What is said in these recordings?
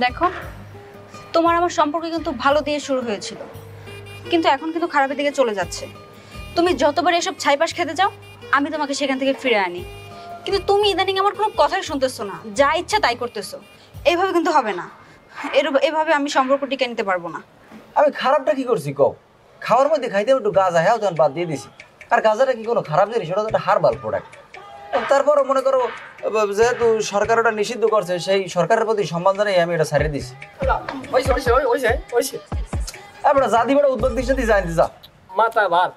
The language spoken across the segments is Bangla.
দেখো, তোমার আমার সম্পর্ক কিন্তু ভালো দিয়ে শুরু হয়েছিল, কিন্তু এখন কিন্তু খারাপের দিকে চলে যাচ্ছে। তুমি যতবার এসব ছাইপাশ খেতে যাও, আমি তোমাকে সেখান থেকে ফিরে আনি, কিন্তু তুমি ইদানিং আমার কোনো কথাই শুনতেছো না, যা ইচ্ছা তাই করতেছো। এইভাবে কিন্তু হবে না, এভাবে আমি সম্পর্ক টিকে নিতে পারবো না। আমি খারাপটা কি করছি কও? খাওয়ার মধ্যে খাইতে একটু গাঁজা হ্যাঁ তখন বাদ দিয়ে দিছি। আর গাঁজাটা কি কোনো খারাপ জিনিস? ওটা তো একটা হার্বাল প্রোডাক্ট। তারপরও মনে করো যেহেতু সরকার ওটা নিষিদ্ধ করছে, সেই সরকারের প্রতি সম্মান জানাই আমি এটা ছাড়িয়ে দিছি। আমরা যা দিবে উদ্যোগ দিচ্ছে জানতে যা মাথা ভার।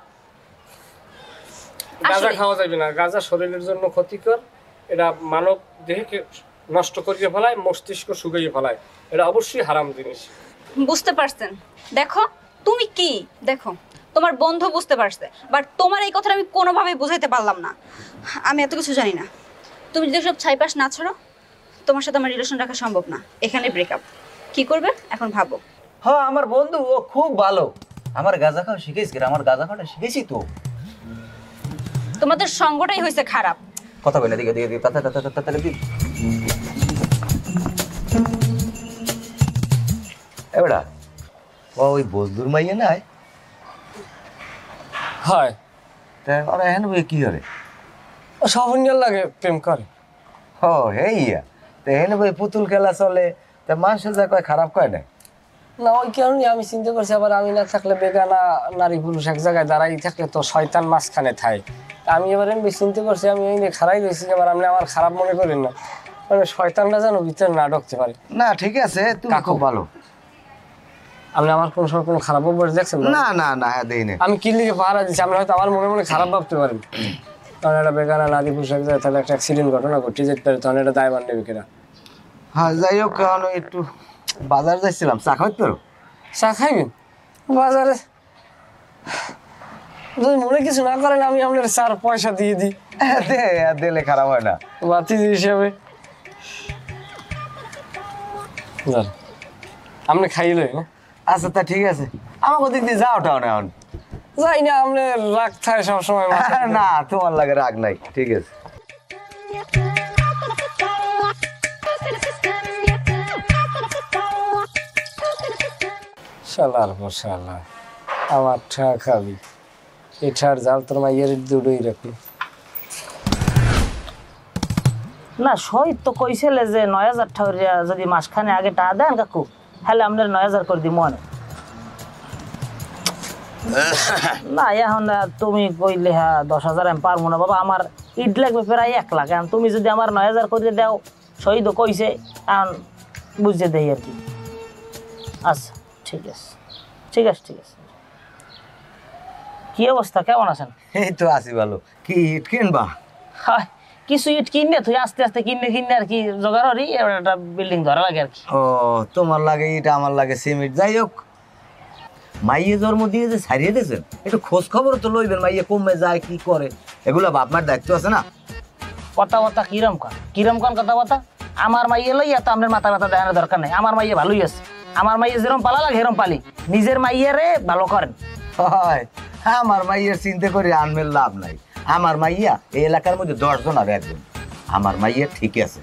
গাঁজা খাওয়া যাবে না, গাঁজা শরীরের জন্য ক্ষতিকর। এটা মানব দেহকে নষ্ট করিয়ে ফেলায়, মস্তিষ্ক শুকিয়ে ফেলায়। এটা অবশ্যই হারাম জিনিস। বুঝতে পারছেন? দেখো তুমি কি দেখো, তোমার বন্ধু বুঝতে পারছে, বাট তোমার এই কথাটা আমি কোনোভাবেই বুঝাইতে পারলাম না। আমি এত কিছু জানি না। তুমি যদি সব ছাইপাশ না ছাড়ো, তোমার সাথে আমার রিলেশন রাখা সম্ভব না। এখানে ব্রেকআপ। কি করবে এখন ভাবো। হ্যাঁ, আমার বন্ধু ও খুব ভালো। আমার গাঁজা খাওয়া শিখেছি, আমার গাঁজা খাওয়াটা শিখেছি তো। তোমাদের সঙ্গটাই হয়েছে খারাপ। কথা বলে দিকে দিকে তাড়াতাড়ি দি। এবারে ওই বজদুর মাইয়া নাই হয় তা ওরা এখন কি করে? ও সাফল্য লাগে, প্রেম করে। ও হেইয়া তা হেন ভাই পুতুল খেলা চলে, তা মানুষের যা কয় খারাপ কয় না। না, ওই কারণে আমি চিন্তা করছি, আবার আমি না থাকলে বেগানা নারী পুরুষ এক জায়গায় দাঁড়াই থাকলে তো শয়তান মাঝখানে থাই। আমি এবার এমনি চিন্তা করছি, আমি এই নিয়ে খারাই রয়েছি, এবার আপনি আমার খারাপ মনে করেন না, মানে শয়তানটা যেন ভিতরে না ঢুকতে পারে। না ঠিক আছে, তুমি খুব ভালো। আপনি আমার কোনো সময় কোনো খারাপ অভ্যাস দেখছেন? না না না, দেই না। আমি কি লিখে পাহারা দিচ্ছি, আপনি হয়তো আমার মনে মনে খারাপ ভাবতে পারেন। তখন একটা বেগানা নারী পুরুষ এক জায়গায় তাহলে একটা অ্যাক্সিডেন্ট ঘটনা ঘটে যেতে পারে, তখন এটা দায়ভার নেবে কিনা? হ্যাঁ যাই হোক, কারণ একটু বাজার যাচ্ছিলাম, চা খাওয়াই তো। চা খাইবেন বাজারে? যদি মনে কিছু না করেন আমি আপনার 4 পয়সা দিয়ে দিই। দিলে খারাপ হয় না, বাতি হিসাবে। আপনি খাইলে? আচ্ছা তা ঠিক আছে, আমার ওদিক দিয়ে যাও টাউন এখন। যাই না, আপনি রাগ থাকে সবসময়। না তোমার লাগে রাগ নাই, ঠিক আছে। শালার পর শালা, আমার ঠা খাবি। এটার জাল তোর মাইয়ের দুটোই রাখি না। সই তো কইছিলে যে ৯,০০০ টাকা যদি মাসখানে আগে টাকা দেন কাকু, হ্যাঁ আপনার ৯,০০০ করে দিব মনে। না এখন তুমি কইলে হ্যাঁ ১০,০০০ আমি পারবো না বাবা, আমার ইট লাগবে প্রায় ১ লাখ। এখন তুমি যদি আমার ৯,০০০ করে দাও, সই তো কইছে, এখন বুঝতে দেই আর কি। আচ্ছা ঠিক আছে ঠিক আছে ঠিক আছে। কি অবস্থা, কেমন আছেন? এই তো আছি ভালো। কি ইট কিনবা? হয় কিছু ইট কিনে তুই আস্তে আস্তে কিনে আর কি জোগাড় করি, একটা বিল্ডিং ধরা লাগে আর কি। ও তোমার লাগে ইট, আমার লাগে সিমেন্ট। যাই হোক, মাইয়ে জন্ম দিয়ে যে ছাড়িয়ে দিয়েছেন, একটু খোঁজ খবর তো লইবেন, মাইয়ে কমে যায় কি করে, এগুলো বাপমার দায়িত্ব আছে না? কথাবার্তা কিরম কন কথাবার্তা? আমার মাইয়ে লই এত আপনার মাথা ব্যথা দেওয়ার দরকার নেই। আমার মাইয়ে ভালোই আছে, আমার মাইয়ে যেরকম পালা লাগে সেরকম পালি। নিজের মাইয়ারে ভালো করেন। হয়, আমার মাইয়ের চিন্তা করে আনবেন লাভ নাই। আমার মাইয়া এই এলাকার মধ্যে ১০ জন আর ১ জন। আমার মাইয়া ঠিক আছে,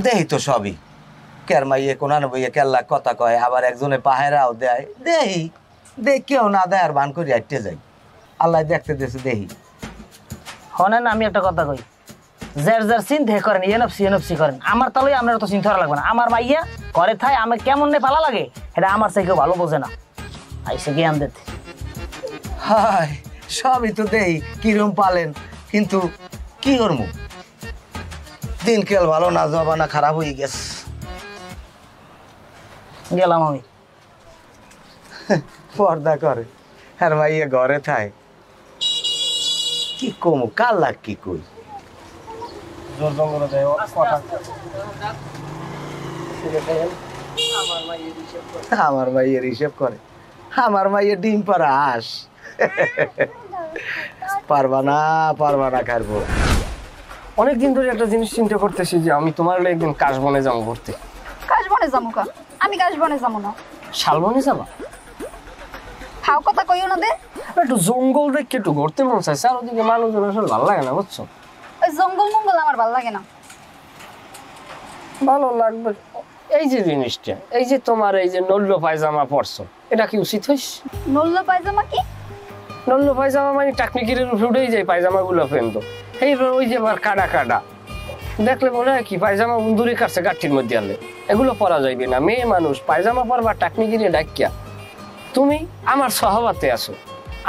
দেই তো সবই। কের মাইয়ে কোনানো বইয়ে কেল্লা কথা কয়, আবার একজনে পাহেরাও দেয়, দেহি দেখ কেউ না দেয় আর বান করে আটতে যাই। আল্লাহ দেখতে দেশে দেহি। হনেন আমি একটা কথা কই, যার যার চিন্তা করেন, এনফসি করেন। আমার তাহলে আপনার তো চিন্তা করা লাগবে না। আমার মাইয়া ঘরে থাই, আমি কেমন নে পালা লাগে এটা আমার থেকে কেউ ভালো বোঝে না। আইসে জ্ঞান দিতে। হায়, সবই তো দেই কিরম পালেন, কিন্তু কি করবো, দিন কেল ভালো না, জবানা খারাপ হয়ে গেছে। গেলাম আমি। পর্দা করে আর মাইয়া ঘরে থায়, কি কমু কার লাগ কি কই। আমার মাইয়ের হিসেব করে, আমার মাইয়ের ডিম পাড়া হাঁস। পারবা না খারবো। অনেকদিন ধরে একটা জিনিস চিন্তা করতেছি যে আমি তোমার একদিন কাশবনে যাবো ঘুরতে। কাশবনে যাবো কা? আমি কাশবনে যাবো না। শালবনে যাবা? হাও কথা কইও না দে। একটু জঙ্গল দেখে একটু ঘুরতে মন চাইছে, আর ওদিকে মানুষজন আসলে ভালো লাগে না, বুঝছো? ওই জঙ্গল মঙ্গল আমার ভালো লাগে না। ভালো লাগবে, এই যে জিনিসটা, এই যে তোমার এই যে নল্ল পায়জামা পরছো, এটা কি উচিত হইছে? নল্ল পায়জামা কি? নল্ল পায়জামা মানে টাকনিকিরের উপরে উঠেই যায় পায়জামা গুলো ফেলতো, এই ওই যে আবার কাটা কাটা দেখলে মনে হয় কি পায়জামা উন্দুরি কাটছে গাঠির মধ্যে আনলে, এগুলো পরা যাইবে না। মেয়ে মানুষ পায়জামা পরবা টাকনিকিরে ডাকিয়া। তুমি আমার সহবাতে আছো,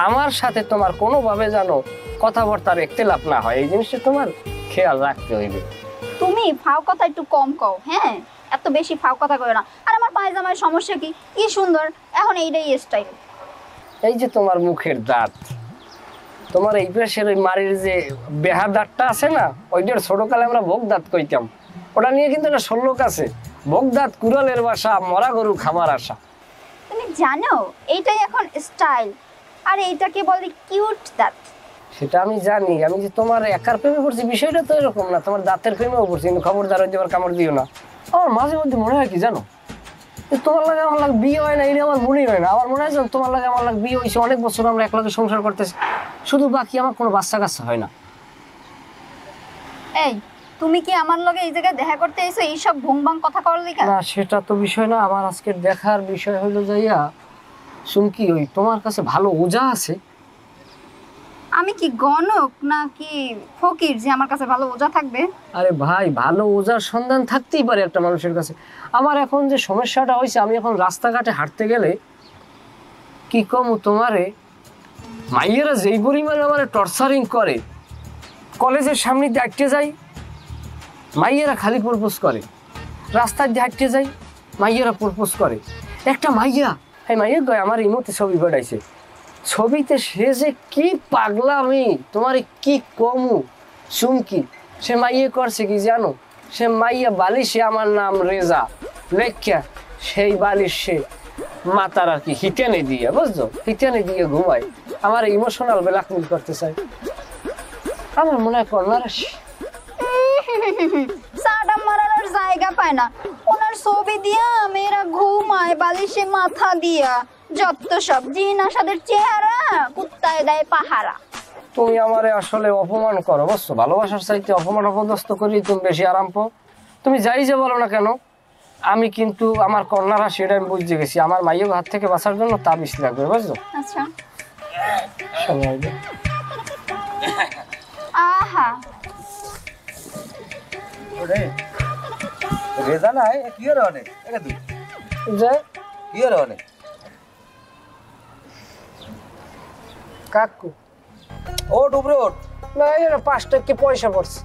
আমার সাথে তোমার কোনোভাবে জানো কথাবার্তার একতেলাপ না হয়, এই জিনিসটা তোমার খেয়াল রাখতে হইবে। তুমি ফাও কথা একটু কম কও, হ্যাঁ এত বেশি ফাও কথা কই না। আর আমার পায়জামার সমস্যা কি? কি সুন্দর, এখন এইটাই স্টাইল। এই যে তোমার মুখের দাঁত, তোমার এই পাশের ওই মারির যে বেহা দাঁতটা আছে না, ওইটার ছোটকালে আমরা ভোগ দাঁত কইতাম, ওটা নিয়ে কিন্তু একটা শোলক আছে, ভোগ দাঁত কুড়ালের বাসা, মরা গরু খামার আসা। তুমি জানো এইটাই এখন স্টাইল, আর এইটাকে বলে কিউট দাঁত। সেটা আমি জানি, আমি যে তোমার একার প্রেমে পড়ছি বিষয়টা তো এরকম না, তোমার দাঁতের প্রেমেও পড়ছি, কিন্তু খবরদার হইতে আবার কামড় দিও না। আমার মাঝে মধ্যে মনে হয় কি জানো, তোমার লাগে আমার লাগে বিয়ে হয় না, এটা আমার মনেই হয় না। আমার মনে হয় তোমার লাগে আমার লাগে বিয়ে হয়েছে, অনেক বছর আমরা একলাগে সংসার করতেছি, শুধু বাকি আমার কোনো বাচ্চা কাচ্চা হয় না। এই তুমি কি আমার লগে এই জায়গায় দেখা করতে এসো এইসব ভুংবাং কথা কর লিখা? না সেটা তো বিষয় না, আমার আজকের দেখার বিষয় হলো যাইয়া সুমকি, ওই তোমার কাছে ভালো ওজা আছে? আমি কি গণক নাকি ফকির যে আমার কাছে ভালো ওজা থাকবে? আরে ভাই, ভালো ওজার সন্ধান থাকতেই পারে একটা মানুষের কাছে। আমার এখন যে সমস্যাটা হয়েছে, আমি এখন রাস্তাঘাটে হাঁটতে গেলে কি কম তোমারে, মাইয়েরা যেই পরিমাণে আমার টর্চারিং করে, কলেজের সামনে দিয়ে হাঁটতে যাই মাইয়েরা খালি প্রপোজ করে, রাস্তায় দিয়ে হাঁটতে যাই মাইয়েরা প্রপোজ করে। একটা মাইয়া, এই মাইয়া গয় আমার ইমোতে ছবি গড়াইছে, ছবিতে সে যে কি পাগলামি তোমার কি কমু চুমকি। সে মাইয়ে করছে কি জানো, সে মাইয়া বালিশে আমার নাম রেজা লেখা, সেই বালিশ সে মাতার আর কি হিটেনে দিয়ে, বুঝছো, হিটেনে দিয়ে ঘুমায়, আমার ইমোশনাল ব্ল্যাকমেল করতে চাই। আমার মনে হয় কর্নার সাডা মারার জায়গা পায় না, ওনার ছবি দিয়া মেয়েরা ঘুমায় বালিশে মাথা দিয়া, যত সব জিন আসাদের চেহারা কুত্তায় দেয় পাহারা। তুমি আমারে আসলে অপমান করো, বুঝছো, ভালোবাসার চাইতে অপমান অপদস্থ করি তুমি বেশি আরাম পাও। তুমি যাই যে বলো না কেন, আমি কিন্তু আমার কর্নার সেটা আমি বুঝতে গেছি, আমার মাইয়ের হাত থেকে বাঁচার জন্য তাবিজ লাগবে, বুঝছো। আচ্ছা সময় দে। আহা রেজা না কি হলো অনেক যে কি হলো অনেক কাকু ওট উপরে ওট, না এর 5 টাকা পয়সা পড়ছে,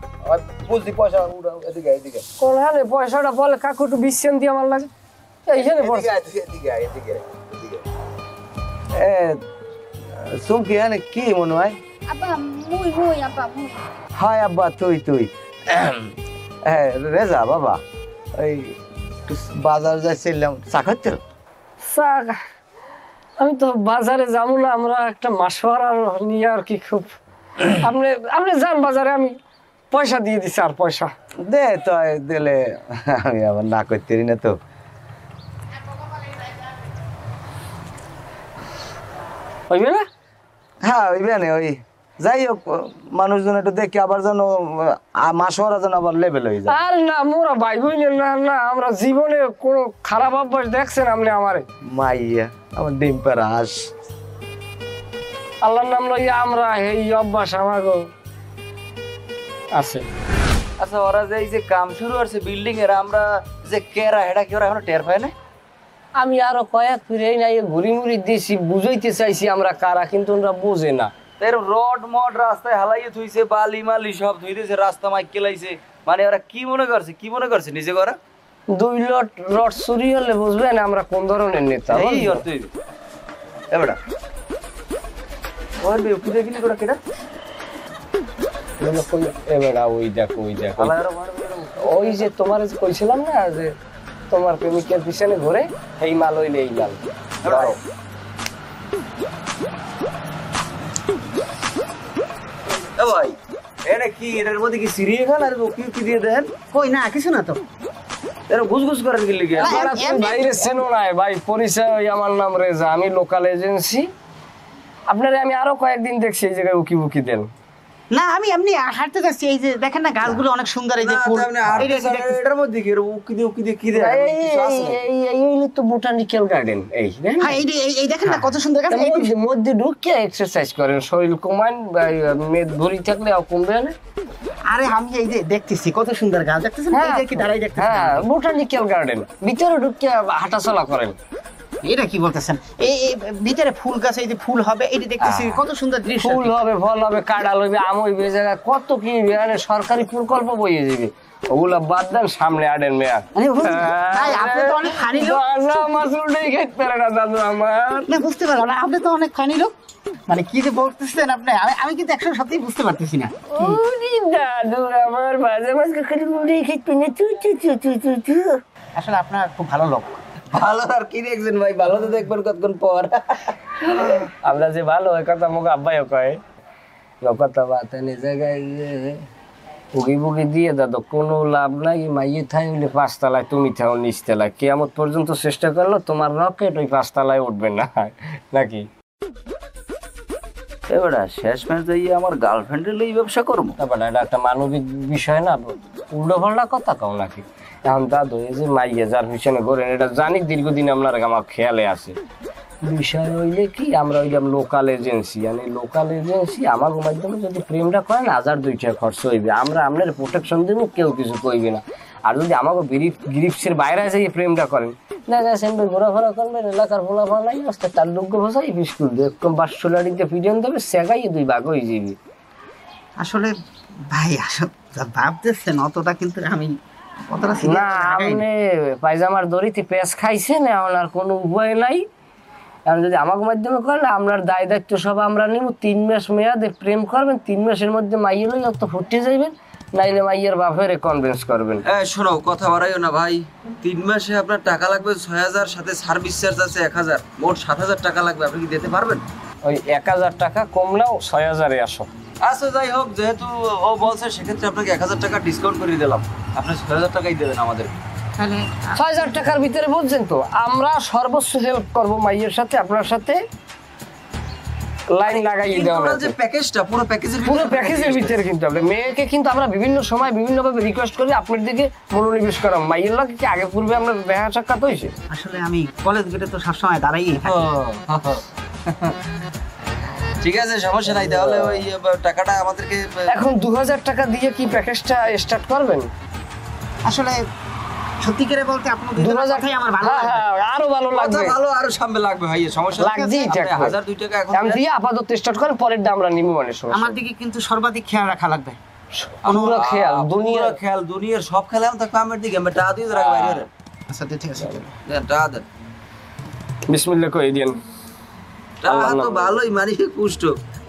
বুঝলি পয়সা উঠাও, এদিকে এদিকে কোন হালে পয়সাটা বলে কাকু একটু বিশ্রাম দিয়ে আমার লাগে, এইখানে পড়ছে। এদিকে এদিকে এদিকে। চুমকি এনে কি মনে হয়? আব্বা মুই মুই আব্বা মুই। হায় আব্বা তুই তুই রেজা বাবা, ওই একটু বাজার যাইছিলাম, চা খাচ্ছিল? চাক, আমি তো বাজারে যাবো না, আমরা একটা মাসওয়ারা নিয়ে আর কি, খুব আপনি আপনি যান বাজারে, আমি পয়সা দিয়ে দিছি। আর পয়সা দে তো, দিলে আমি আবার না করতে পারি না তো। হইবে না? হ্যাঁ ওইবে না, ওই যাই হোক মানুষজন একটু দেখে আবার যেন মাসওয়ারা যেন আবার লেভেল হয়ে যায়। আর না মোরা ভাই বোন না, না আমরা জীবনে কোনো খারাপ অভ্যাস দেখছেন আপনি আমারে? মাইয়া আমার ডিম পাড়া হাঁস, আল্লাহর নাম লইয়া আমরা এই অভ্যাস আমার আছে। আচ্ছা ওরা যে এই যে কাম শুরু করছে বিল্ডিং এর, আমরা যে কেরা এটা কি ওরা এখনো টের পায় না? আমি আরো কয়েক ফিরে নাই ঘুরি মুড়ি দিয়েছি, বুঝাইতে চাইছি আমরা কারা, কিন্তু ওরা বোঝে না। এরকম রড মড রাস্তায় হালাইয়ে থুইছে, বালি মালি সব ধুইতেছে, রাস্তা মাইক কেলাইছে, মানে ওরা কি মনে করছে, কি মনে করছে নিজে করা? 2 লট রড চুরি হলে বুঝবেন আমরা কোন ধরনের নেতা। এই অর্থ এবারে ওর বেউকি দেখিনি তোরা কেডা? এবার ওই দেখো ওই দেখো, ওই যে তোমার কইছিলাম না যে তোমার প্রেমিকের পিছনে ঘুরে, এই মাল হইলে এই মাল। ভাই এটা কি, এটার মধ্যে কি সিরিয়ে খান আর কি কি দিয়ে দেন? কই না কিছু না তো, এরা গুজগুজ করেন কি লিগে? বাইরে চেনো নাই ভাই, পরিচয় আমার নাম রেজা, আমি লোকাল এজেন্সি। আপনারা আমি আরো কয়েকদিন দেখছি এই জায়গায় উকি বুকি দেন, না আমি এমনি হাঁটতে যাচ্ছি, এই যে দেখেন না গাছগুলো অনেক সুন্দর, এই যে ফুল। এটার মধ্যে কি উকি দিয়ে কি দেয় এই হইলো তো বোটানিক্যাল গার্ডেন। এই দেখেন হ্যাঁ এই দেখেন না কত সুন্দর গাছ। এই যে- মধ্যে ঢুকে এক্সারসাইজ করেন, শরীর কমান, মেদ ভরি থাকলে কমবে না। আরে আমি এই যে দেখতেছি কত সুন্দর গাছ দেখতেছেন, এই যে কি দাঁড়াই দেখতেছেন। হ্যাঁ, বোটানিক্যাল গার্ডেন, ভিতরে ঢুকে হাঁটাচলা করেন। এটা কি বলতেছেন? এই ভিতরে ফুল গাছ, এই যে ফুল হবে, এটা দেখতেছি কত সুন্দর দৃশ্য। ফুল হবে, ফল হবে, কাঁঠাল হবে, আম হইবে, জায়গায় কত কি সরকারি প্রকল্প বইয়ে যাবে, ওগুলা বাদ দেন, সামনে আডেন মেয়া। আরে হুজুর, ভাই, আপনি তো অনেক ফানি লোক। মাসুলটাই খেতে পারে না দাদু আমার। না বুঝতে পারলাম না, আপনি তো অনেক ফানি লোক। মানে কি যে বলতেছেন আপনি, আমি কিন্তু 100% বুঝতে পারতেছি না। ওরে দাদু আমার, মাঝে মাঝে খালি মুড়ি খেতে না, চু চু চু চু চু চু। আসলে আপনার খুব ভালো লোক। ভালো আর কি দেখছেন ভাই, ভালো তো দেখবেন কতক্ষণ পর। আমরা যে ভালো ওই কথা মুখ আব্বাইও কয়, কথা বাতানে জায়গায় উগি বুগি দিয়ে দাদু কোনো লাভ নাই। মাইয়ে থাই হইলে 5 তলায়, তুমি থাও নিচ তলায়, কিয়ামত পর্যন্ত চেষ্টা করলো তোমার রকেট ওই 5 তলায় উঠবে না, নাকি? এবারে শেষ ম্যাচ যাইয়ে আমার গার্লফ্রেন্ডের এই ব্যবসা করবো। তারপরে এটা একটা মানবিক বিষয় না, উল্টো পাল্টা কথা কও নাকি? এখন দাদু এই যে মাইয়ে যার পিছনে করেন, এটা জানি দীর্ঘদিন আপনার আমার খেয়ালে আছে। বিষয় হইলে কি, আমরা হইলাম লোকাল এজেন্সি, মানে লোকাল এজেন্সি আমার মাধ্যমে যদি প্রেমটা করেন 1000-2000 খরচ হইবে, আমরা আপনার প্রোটেকশন দেবো, কেউ কিছু কইবে না। আর যদি আমাকে গ্রিপসের বাইরে যাই প্রেমটা করেন, দেখা সেন্টে ঘোরাফেরা করবেন, এলাকার ফোলাফল নাই, আসতে তার লোক ভাষাই বিস্কুট দিয়ে একদম 500 লাড়িতে পিডিয়ন দেবে, সেগাইয়ে 2 ভাগ হয়ে যাবে। আসলে ভাই, আসলে ভাবতেছেন অতটা, কিন্তু আমি অতটা না, আপনি পায়জামার দড়িতে পেঁচ খাইছেন, এখন আর কোনো উপায় নাই। এখন যদি আমাকে মাধ্যমে করেন, আপনার দায় দায়িত্ব সব আমরা নিব। 3 মাস মেয়াদে প্রেম করবেন, 3 মাসের মধ্যে মাইয়ে লই তো ফুটে যাইবেন, নাইলে মাইয়ের বাপের কনভিন্স করবেন। শোনো, কথা বাড়াইও না ভাই। 3 মাসে আপনার টাকা লাগবে 6000, সাথে সার্ভিস চার্জ আছে 1000, মোট 7000 টাকা লাগবে। আপনি কি দিতে পারবেন? ওই 1000 টাকা কমলেও 6000-এ আসো। আচ্ছা যাই হোক, যেহেতু ও বলছে, সেক্ষেত্রে আপনাকে 1000 টাকা ডিসকাউন্ট করে দিলাম। আপনি 6000 টাকাই দেবেন আমাদের। তাহলে 6000 টাকার ভিতরে বলছেন তো, আমরা সর্বোচ্চ হেল্প করব মাইয়ের সাথে, আপনার সাথে লাইন লাগাইয়ে দেওয়া কিন্তু হবে। যে প্যাকেজটা, পুরো প্যাকেজের ভিতরে কিন্তু আমরা মেয়েকে কিন্তু আমরা বিভিন্ন সময় বিভিন্নভাবে রিকোয়েস্ট করি আপনার দিকে মনোনিবেশ করা। মাইয়ের লাগে কি আগে পূর্বে আমরা দেখা সাক্ষাৎ হয়েছে? আসলে আমি কলেজ গেটে তো সবসময় দাঁড়াই থাকি। ঠিক আছে, সমস্যা নাই। তাহলে ওই টাকাটা আমাদেরকে এখন 2000 টাকা দিয়ে কি প্যাকেজটা স্টার্ট করবেন? আসলে সত্যি করে বলতে আপনার 2000 টাকাই আমার ভালো লাগে। আরো ভালো লাগবে, ভালো আরো সামনে লাগবে ভাই, সমস্যা লাগবেই। 1000-2 টাকা এখন আমি দিয়ে আপাতত স্টার্ট করেন, পরের দাম আমরা নিব। মানে আমার দিকে কিন্তু সর্বাধিক খেয়াল রাখা লাগবে। পুরো খেয়াল, দুনিয়ার খেয়াল, দুনিয়ার সব খেলা তো কামের দিকে আমরা টাকা দিয়ে রাখবো বাইরে। আচ্ছা ঠিক আছে, দেন টাকা দেন। বিসমিল্লাহ কই দেন। টাকা তো ভালোই, মানে কুষ্ট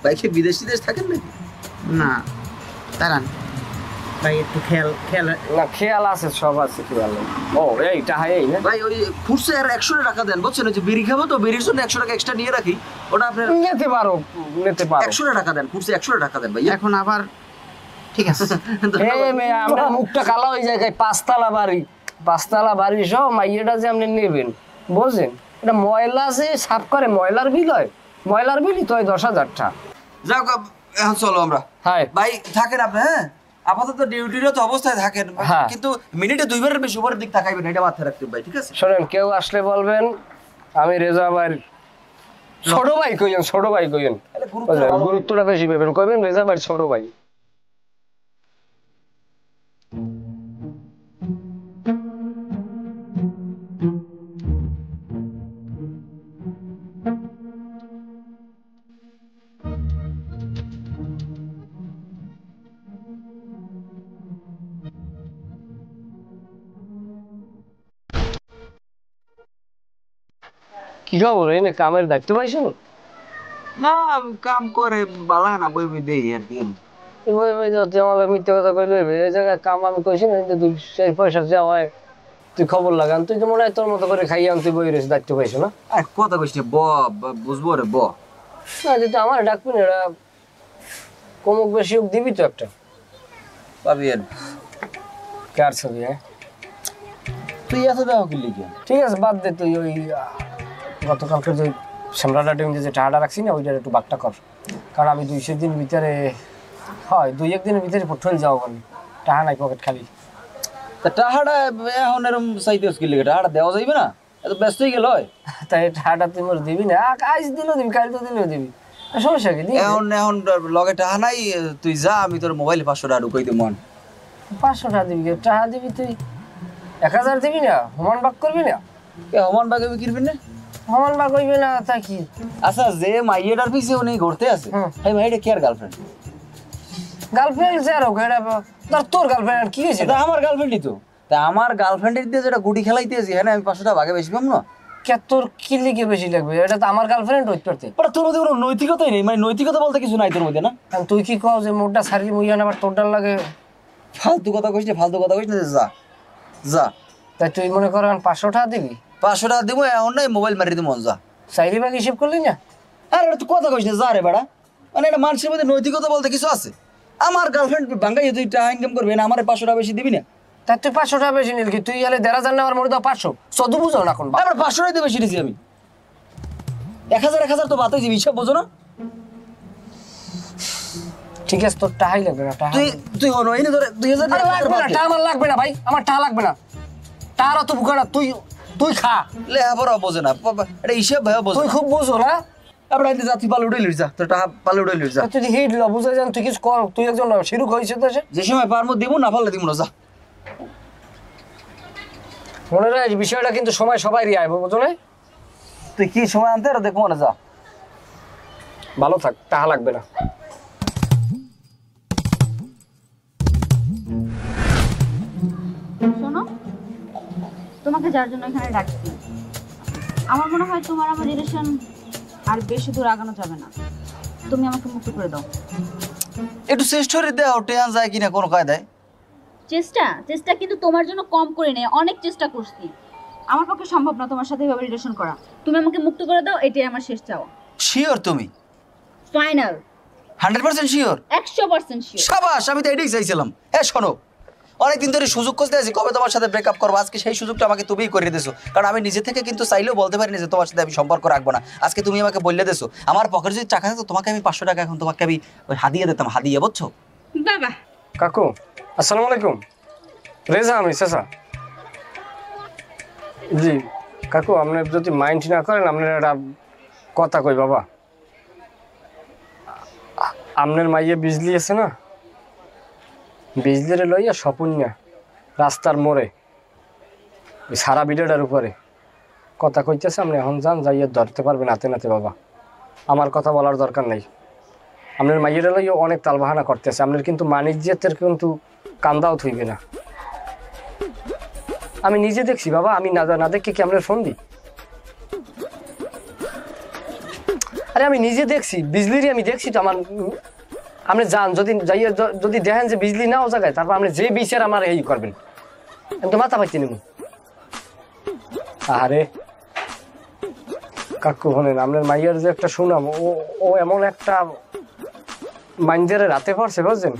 ভাই। কি বিদেশি দেশ থাকেন নাকি? না দাঁড়ান ভাই, একটু খেয়াল না, খেয়াল আছে, সব আছে খেয়াল। ও এই টাকা এই না ভাই, ওই খুরসে আর 100 টাকা দেন, বুঝছেন? ওই যে বিড়ি খাবো তো, বিড়ির জন্য 100 টাকা এক্সট্রা নিয়ে রাখি, ওটা আপনার নিতে পারো, নিতে পারো। 100 টাকা দেন, খুরসে 100 টাকা দেন ভাই। এখন আবার ঠিক আছে। এই মেয়ে, আমরা মুখটা কালা হয়ে যায়, 5 তলা বাড়ি সহ মাইয়েটা যে আপনি নেবেন, বুঝছেন? এটা ময়লা যে সাফ করে, ময়লার বিল হয়, ময়লার বিলই তো 10,000 টাকা। যাও, এখন চলো আমরা। হ্যাঁ ভাই থাকেন আপনি, হ্যাঁ আপাতত ডিউটিরত অবস্থায় থাকেন, হ্যাঁ। কিন্তু মিনিটে 2 বারের বেশি উপরের দিক তাকাইবেন, এটা মাথায় রাখতে ভাই, ঠিক আছে? শোনেন, কেউ আসলে বলবেন আমি রেজা ভাইয়ের ছোট ভাই কইন, ছোট ভাই কইন, গুরুত্বটা বেশি পাবেন, কইবেন রেজা ভাইয়ের ছোট ভাই। কি খবর, এনে কামের দায়িত্ব পাইছো? না, কাম করে বালা না, বই দেই আর কি। মিথ্যে কথা কইলে এই জায়গায় কাম আমি কইছি না, তুই সেই পয়সা যাওয়া হয়, তুই খবর লাগান, তুই তো মনে হয় তোর মতো করে খাইয়া তুই বই রয়েছে, দায়িত্ব পাইছো না? আর কথা কইস না, বুঝবো রে না, যেটা আমার ডাকবি না, এটা কমুক বেশি হোক দিবি তো একটা পাবিয়েন। কার ছবি? হ্যাঁ তুই এত দাও কি লিখে? ঠিক আছে, বাদ দে। তুই ওই গতকালকে যে শ্যামলাটা টিম যে টাকাটা রাখছি না, ওইটার একটু বাগটা কর, কারণ আমি 200 দিন ভিতরে হয় 2-1 দিনের ভিতরে পঠল যাও বলে টাকা নাই পকেট খালি। তা টাকাটা এখন এরকম চাইতে কি লেগে টাকাটা দেওয়া যাইবে না? এত ব্যস্ত হয়ে গেল হয়। তাই টাকাটা তুই মোর দিবি না? আজ দিলেও দিবি, কাল তো দিলেও দিবি, সমস্যা কি? এখন লগে টাকা নাই, তুই যা, আমি তোর মোবাইলে 500 টাকা ঢুকাই দেব। 500 টাকা দিবি? টাকা দিবি তুই 1000 দিবি না? সমান ভাগ করবি না? সমান ভাগে কিনবি না? সমান ভাগ হইবে না তা কি? আচ্ছা, যে মাইয়েটার পিছে উনি ঘুরতে আছে, এই মাইয়েটা কি আর গার্লফ্রেন্ড? গার্লফ্রেন্ড যে আরো এটা তোর গার্লফ্রেন্ড কি হয়েছে? এটা আমার গার্লফ্রেন্ডই তো। তা আমার গার্লফ্রেন্ডের দিয়ে যেটা গুটি খেলাইতেছি, হ্যাঁ আমি 500 টাকা ভাগে বেশি পাম না? কে তোর কি লিখে বেশি লাগবে? এটা তো আমার গার্লফ্রেন্ড হইতে পারতে। ওটা তোর মধ্যে কোনো নৈতিকতাই নেই, মানে নৈতিকতা বলতে কিছু নাই তোর মধ্যে না? তুই কি কও যে মোটটা সারি মুইয়া না আবার তোরটার লাগে? ফালতু কথা কইস না, ফালতু কথা কইস না, যা যা। তাই তুই মনে কর 500 টাকা দিবি? 500 টাকা দিব এখন নাই, মোবাইল মারি দিব যা। চাইলি ভাগ হিসেব করলি না? আরে এটা তুই কথা কইস না, যা রে বেড়া। মানে এটা মানুষের মধ্যে নৈতিকতা বলতে কিছু আছে? আমার গার্লফ্রেন্ড বাঙ্গাই তুই টাকা ইনকাম করবি না, আমার 500 টাকা বেশি দিবি না? তা তুই 500 টাকা বেশি নিল কি? তুই এলে 1500 নেওয়ার মরে দাও 500, চোদ্দ বুঝাও না কোন? আবার 500 টাকা বেশি দিয়েছি আমি। 1000 তো বাদ হয়েছে, হিসাব বোঝো না? ঠিক আছে, তোর টাকাই লাগবে না। টাকা তুই হনো এই না, ধরে 2000 আরে লাগবে না, টাকা আমার লাগবে না ভাই, আমার টাকা লাগবে না। টাকা তো বুকা না, তুই খা। লে আবার বোঝে না, এটা হিসাব ভাই বোঝে। তুই খুব বুঝো না? আবার আইতে যা, তুই পালে উড়ে লই যা, তোর টাকা পালে উড়ে লই যা। তুই হিট ল বুঝা যান, তুই কিছু কর, তুই একজন শিরুক হয়েছে তো সে। যে সময় পারমো দিব, না পারলে দিব না, যা। মনে রাখ বিষয়টা কিন্তু সময় সবাইরই আইব, বুঝো না? তুই কি সময় আনতে আর দেখবো না, যা। ভালো থাক, টাকা লাগবে না। শোনো, তোমাকে যার জন্য এখানে ডাকছি, আমার মনে হয় তোমার আমার রিলেশন আর বেশি দূর আগানো যাবে না। তুমি আমাকে মুক্ত করে দাও। একটু চেষ্টা করে দেও, টেন যায় কিনা কোনো কায়দায়। চেষ্টা কিন্তু তোমার জন্য কম করে নেই, অনেক চেষ্টা করছি। আমার পক্ষে সম্ভব না তোমার সাথে এভাবে রিলেশন করা। তুমি আমাকে মুক্ত করে দাও, এটাই আমার শেষ চাওয়া। শিওর তুমি? Final 100% sure? 100% শিওর। শাবাশ, আমি তো এটাই চাইছিলাম। হ্যাঁ শোনো, অনেকদিন ধরে সুযোগ খুঁজতে আছি কবে তোমার সাথে ব্রেকআপ করবো, আজকে সেই সুযোগটা আমাকে তুমিই করে দিয়েছো। কারণ আমি নিজে থেকে কিন্তু চাইলেও বলতে পারি না যে তোমার সাথে আমি সম্পর্ক রাখবো না। আজকে তুমি আমাকে বললে দিয়েছো, আমার পকেটে যদি টাকা থাকতো তোমাকে আমি 500 টাকা এখন তোমাকে আমি ওই হাদিয়ে দিতাম, হাদিয়ে, বুঝছো? বাবা, কাকু আসসালামু আলাইকুম। রেজা আমি চাচা। জি কাকু, আপনি যদি মাইন্ড না করেন, আপনার একটা কথা কই বাবা। আপনার মাইয়ে বিজলি আছে না, বিজলিরে লইয়া স্বপন না রাস্তার মোড়ে ওই সারা ভিডিওটার উপরে কথা কইতেছে। আপনি এখন যান, যাইয়ে ধরতে পারবেন হাতে নাতে বাবা। আমার কথা বলার দরকার নেই। আপনার মাইয়েরা লইয়া অনেক তালবাহানা করতেছে, আপনার কিন্তু বাণিজ্যের কিন্তু কান্দাও থইবে না। আমি নিজে দেখছি বাবা, আমি না দেখে কি আপনার ফোন দিই? আরে আমি নিজে দেখছি, বিজলিরই আমি দেখছি তো। আমার আপনি যান, যদি দেখেন যে বিজলি নাও জায়গায়, তারপর আপনি যে বিচার আমার এই করবেন, আমি তো মাথা পাইতে নেব। আরে কাকু শোনেন, আপনার মাইয়ার যে একটা শুনাম, ও এমন একটা মাইন্ডের রাতে পড়ছে, বুঝছেন?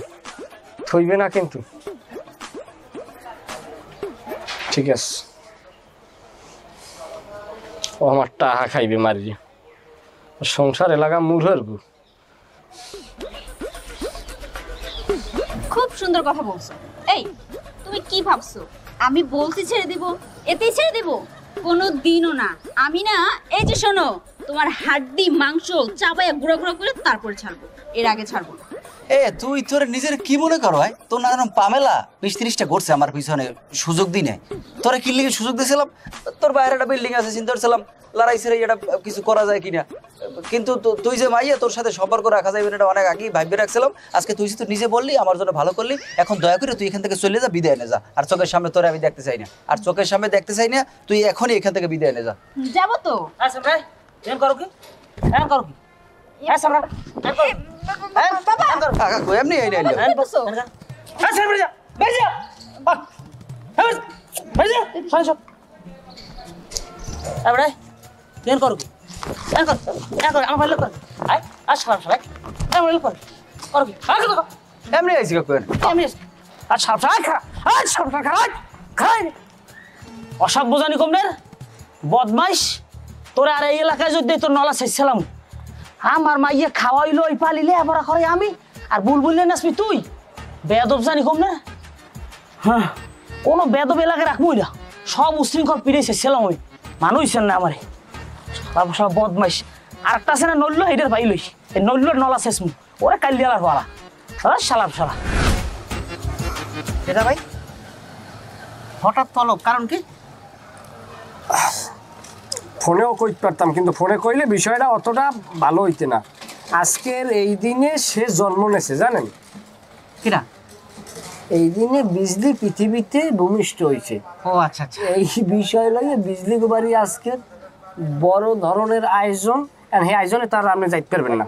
থইবে না কিন্তু। ঠিক আছে, ও আমার টাকা খাইবে মারিয়ে, সংসার এলাকা মূলর গু। খুব সুন্দর কথা বলছো। এই তুমি কি ভাবছো আমি বলছি ছেড়ে দিব, এতেই ছেড়ে দিব? কোনো দিনও না। আমি না, এই যে শোনো, তোমার হাড্ডি মাংস চাবাইয়া গুঁড়া গুঁড়া করে তারপরে ছাড়বো, এর আগে ছাড়বো না। এ তুই তোর নিজের কি মনে করো ভাই? তোর নাম পামেলা 20-30টা করছে আমার পিছনে, সুযোগ দিই নাই। তোরা কি লিগে সুযোগ দিয়েছিলাম? তোর বাইরে একটা বিল্ডিং আছে, চিন্তা করছিলাম লড়াই ছেড়ে এটা কিছু করা যায় কিনা। কিন্তু তুই যে মাইয়া, তোর সাথে সম্পর্ক রাখা যাবে এটা অনেক আগেই ভাববে রাখছিলাম। আজকে তুই তো নিজে বললি, আমার জন্য ভালো করলি। এখন দয়া করে তুই এখান থেকে চলে যা, বিদায় নে যা। আর চোখের সামনে তোরে আমি দেখতে চাই না, আর চোখের সামনে দেখতে চাই না। তুই এখনই এখান থেকে বিদায় নে যা। যাবো তো। আচ্ছা ভাই, এন করো কি? এন করো কি? হ্যাঁ সামরা, এন করো। কাকু এমনি এই নাইলো। এন বসো। হ্যাঁ সামরা যা, বের যা। হ্যাঁ বের যা, সামনে সব। আরে এন করো কি? এন কর, আমার ভালো কর। আয়, আস সামনে সবাই। এন ভালো কর। করো কি? আয় করো। এমনি আইছি কাকু। এমনি আর সাবধান খা। আয় সাবধান খা। খাই। অসভ্য জানি কমনের বদমাইশ। তোরা আর এই এলাকায় যদি তোর নলা শেষছিলাম, আমার মাইয়ে খাওয়াইলো ওই পালিলে আবার করে আমি, আর বুলবুলি নাচবি তুই? বেয়াদব জানি কম না? হ্যাঁ, কোনো বেয়াদব এলাকায় রাখবই না। সব উশৃঙ্খল পিড়েছে ছিলাম ওই মানুষছেন না আমারে। সব বদমাইশ। আরেকটা আছে না নল্ল, এটার পাই লইস। এই নল্লর নলা শেষ মু ওরা কাল দিয়ালার পালা শালাম শালা। এটা ভাই হঠাৎ তলব, কারণ কি? ফোনেও কইতে পারতাম, কিন্তু ফোনে কইলে বিষয়টা অতটা ভালো হইতে না। আজকের এই দিনে সে জন্ম নেছে জানেন? কিরা? এই দিনে বিজলি পৃথিবীতে ভূমিষ্ঠ হয়েছে। ও আচ্ছা আচ্ছা। এই বিষয় লইয়ে বিজলি বাড়ি আজকের বড় ধরনের আয়োজন। এই আয়োজনে তার আপনি যাইতে পারবেন না।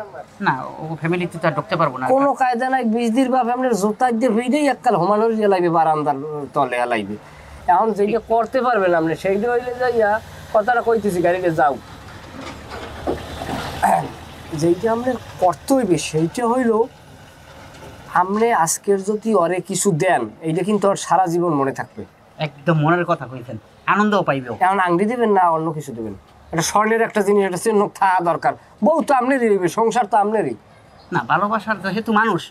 না, ও ফ্যামিলিতে তো আর ঢুকতে পারবো না। কোনো কায়দা নাই, বিজলির বাপ আপনার জোতা দিয়ে ভিড়েই এককাল হোমানোর এলাইবে, বারান্দার তলে এলাইবে। এখন যেটা করতে পারবেন আপনি সেইটা হইলে যাইয়া কথাটা কইতেছি গাড়িতে যাও। যেইটা আপনার করতে হইবে সেইটা হইল আপনি আজকের যদি ওরে কিছু দেন, এইটা কিন্তু ওর সারা জীবন মনে থাকবে। একদম মনের কথা কইছেন, আনন্দও পাইবেও। এখন আংটি দেবেন না অন্য কিছু দেবেন? এটা স্বর্ণের একটা জিনিস, এটা চিহ্ন থাকা দরকার। বউ তো আপনারই রইবে, সংসার তো আপনারই। না, ভালোবাসার যেহেতু মানুষ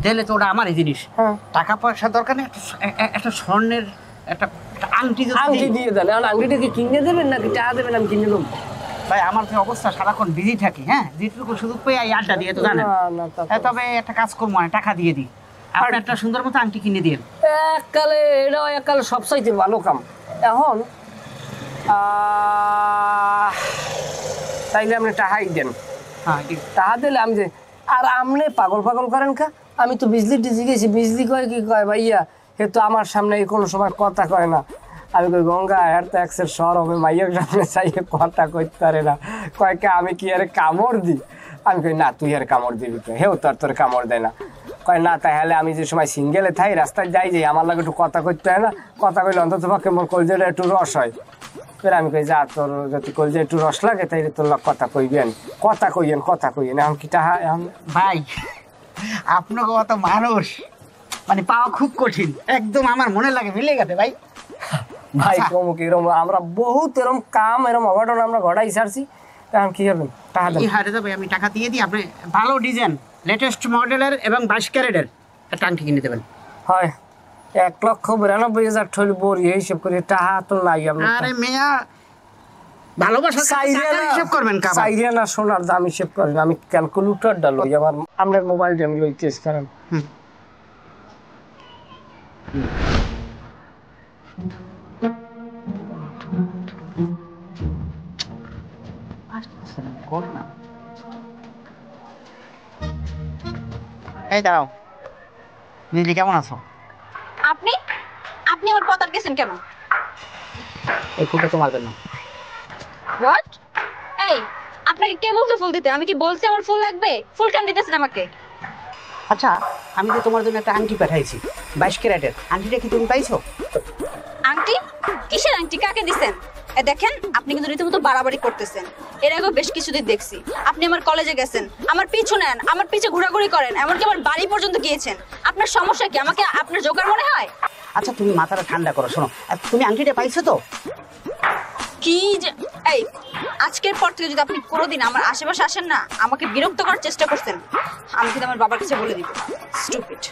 দিলে তো ওটা আমারই জিনিস। হ্যাঁ, টাকা পয়সা দরকার নেই, একটা স্বর্ণের একটা আংটি যদি আংটি দিই। দিয়ে দেন। এখন আংটিটা কি কিনে দেবেন নাকি টাকা দেবেন? আমি কিনে দেবো। ভাই আমার যে অবস্থা, সারাক্ষণ বিজি থাকি, হ্যাঁ, যেটুকু সুযোগ পেয়ে এই আড্ডা দিয়ে তো জানেন। তবে একটা কাজ করবো, মানে টাকা দিয়ে দিই, আপনি একটা সুন্দর মতো আংটি কিনে দিয়ে। এককালে এটাও এককালে সবচাইতে ভালো কাম। এখন তাইলে আপনি টাকাই দেন। হ্যাঁ, টাকা দিলে আমি যে আর আপনি পাগল পাগল করেন কা? আমি তো বিজলি টিজি গেছি, বিজলি কয় কি কয় ভাইয়া, সে তো আমার সামনে কোনো সময় কথা কয় না। আমি কই গঙ্গা এর তো একসের শহর হবে, মাইয়ের সামনে চাইয়ে কথা কইতে পারে না। কয় কে আমি কি আরে কামড় দিই? আমি কই না, তুই আর কামড় দিবি কে? হেও তোর কামড় দেয় না। কয় না, তাহলে আমি যে সময় সিঙ্গেলে থাই রাস্তায় যাই আমার লাগে একটু কথা কইতে হয় না? কথা কইলে অন্তত পক্ষে মোর কলজেটা একটু রস হয়। ফের আমি কই যা, তোর যদি কলজে একটু রস লাগে তাইলে তোর কথা কইবেন, কথা কইয়েন। এখন কি টাহা? এখন ভাই আপনাকে অত মানুষ মানে পাওয়া খুব কঠিন, একদম আমার মনে লাগে মিলে গেছে ভাই। ভাই কমুক এরম আমরা বহুত এরম কাম এরম অঘটন আমরা ঘটাই সারছি। এখন কি হবেন? টাকা দেন। এই হারে তো ভাই আমি টাকা দিয়ে দিই, আপনি ভালো ডিজাইন লেটেস্ট মডেলের এবং 22 ক্যারেটের একটা আংটি কিনে দেবেন। হয় 1,92,000 ঠল বড়ি হিসাব করে টাকা তো নাই। আপনি আরে মিয়া, ভালোবাসা হিসাব করবেন কাবা। চাইরিয়া না সোনার দাম হিসাব করেন। আমি ক্যালকুলেটরটা লই, আমার আপনার মোবাইল আমি লইতেছি। কারণ এই দাও, দিদি কেমন আছো? আপনি আপনি আমার পথ আটকেছেন কেন? এই ফুলটা তোমার জন্য। হোয়াট? এই, আপনাকে কে বলছে ফুল দিতে? আমি কি বলছি আমার ফুল লাগবে? ফুল কেন দিতেছেন আমাকে? আচ্ছা, আমি তো তোমার জন্য একটা আংটি পাঠাইছি 22 ক্যারেটের। আংটিটা কি তুমি পাইছো? আংটি? কিসের আংটি? কাকে দিছেন? দেখেন, আপনি কিন্তু রীতিমতো বাড়াবাড়ি করতেছেন। এর আগেও বেশ কিছুদিন দেখছি আপনি আমার কলেজে গেছেন, আমার পিছু নেন, আমার পিছে ঘোরাঘুরি করেন, এমনকি আমার বাড়ি পর্যন্ত গিয়েছেন। আপনার সমস্যা কি? আমাকে আপনার জোকার মনে হয়? আচ্ছা তুমি মাথাটা ঠান্ডা করো, শোনো, তুমি আংটিটা পাইছো তো? কি যে এই, আজকের পর থেকে যদি আপনি কোনোদিন আমার আশেপাশে আসেন না, আমাকে বিরক্ত করার চেষ্টা করতেন, আমি কিন্তু আমার বাবার কাছে বলে দিব। স্টুপিড।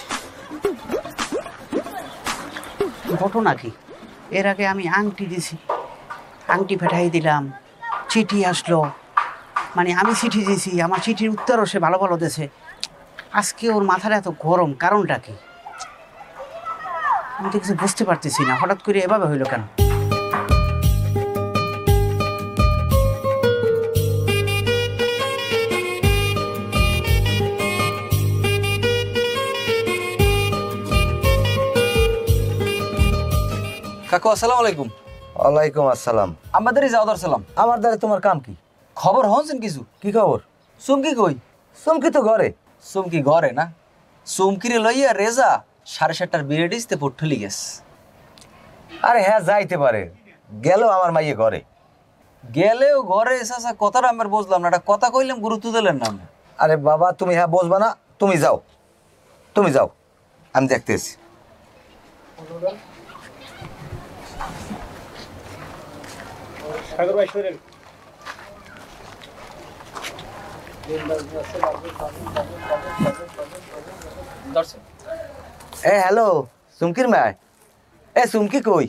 ঘটনা কি? এর আগে আমি আংটি দিছি, আংটি পাঠাই দিলাম, চিঠি আসলো, মানে আমি চিঠি দিয়েছি, আমার চিঠির উত্তরও সে ভালো ভালো দিয়েছে। আজকে ওর মাথাটা এত গরম, কারণটা কি? আমি তো কিছু বুঝতে পারতেছি না, হঠাৎ করে এভাবে হইলো কেন? কাকু আসসালামু আলাইকুম। ওয়ালাইকুম আসসালাম। আমাদেরই যাওয়ার সালাম। আমার দ্বারা তোমার কাম কি? খবর হনছেন কিছু? কি খবর? চুমকি কই? চমকি তো ঘরে। চুমকি ঘরে না? চুমকিরে লইয়া রেজা 7:30টার বিরেডিসতে পড়ঠলি গেছে। আরে হ্যাঁ, যাইতে পারে, গেল আমার মাইয়ে ঘরে। গেলেও ঘরে এসা কথাটা আমার বুঝলাম না, একটা কথা কইলাম গুরুত্ব দিলেন না। আরে বাবা, তুমি হ্যাঁ বসবা না, তুমি যাও, তুমি যাও, আমি দেখতেছি। এ হ্যালো সুমকির মায়, এ সুমকি কই?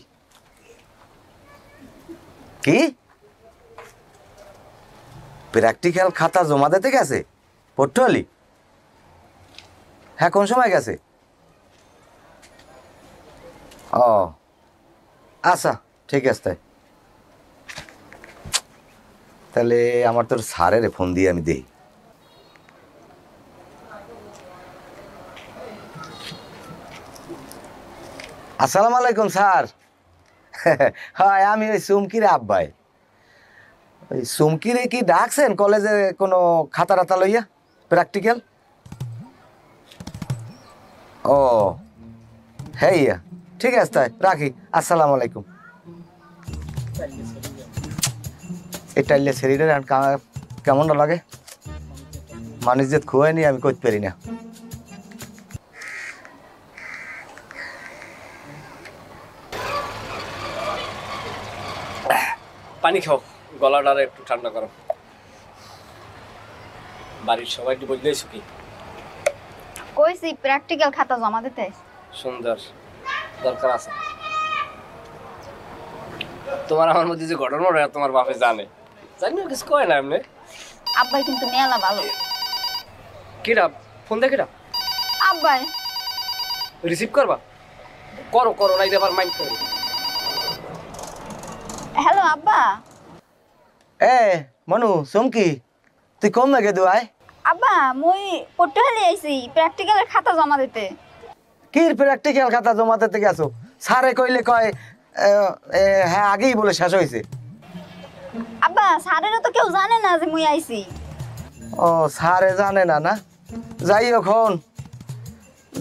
কি প্র্যাকটিক্যাল খাতা জমা দিতে গেছে পটুয়ালি? হ্যাঁ, কোন সময় গেছে? ও আচ্ছা, ঠিক আছে। তাহলে আমার তোর স্যারের ফোন দিয়ে আমি দেই। আসসালামু আলাইকুম স্যার। হ্যাঁ, আমি ওই সুমকির আব্বাই। ওই সুমকিরে কি ডাকছেন কলেজে কোনো খাতা টাতা লইয়া প্র্যাকটিক্যাল? ও হ্যাঁ, ঠিক আছে, তাই রাখি। আসসালামু আলাইকুম। এই টাইলে শরীরের কেমন লাগে, মানুষ যে খুয়াইনি আমি করতে পারি না। পানি খাও, গলাটা একটু ঠান্ডা করো। বাড়ির সবাই একটু বললেইছো কি? কইছি প্র্যাকটিক্যাল খাতা জমা দিতে। সুন্দর, দরকার আছে। তোমার আমার মধ্যে যে ঘটনা তোমার বাপে জানে, জানি না কিছু কয় না এমনি। আব্বাই কিন্তু মেলা ভালো। কিরা ফোন দে? কিরা? আব্বাই। রিসিভ করবা? করো করো, নাই আবার মাইন্ড করো। হ্যালো আব্বা। এ মনু, সুমকি তুই কম লাগে দুয়ায়? আব্বা মুই পটুয়ালি আইছি প্র্যাকটিক্যালের খাতা জমা দিতে। কি প্র্যাকটিক্যাল খাতা জমা দিতে গেছো? স্যারে কইলে কয় হ্যাঁ আগেই বলে শেষ হয়েছে। আব্বা স্যারেরও তো কেউ জানে না যে মুই আইছি। ও স্যারে জানে না? না যাই এখন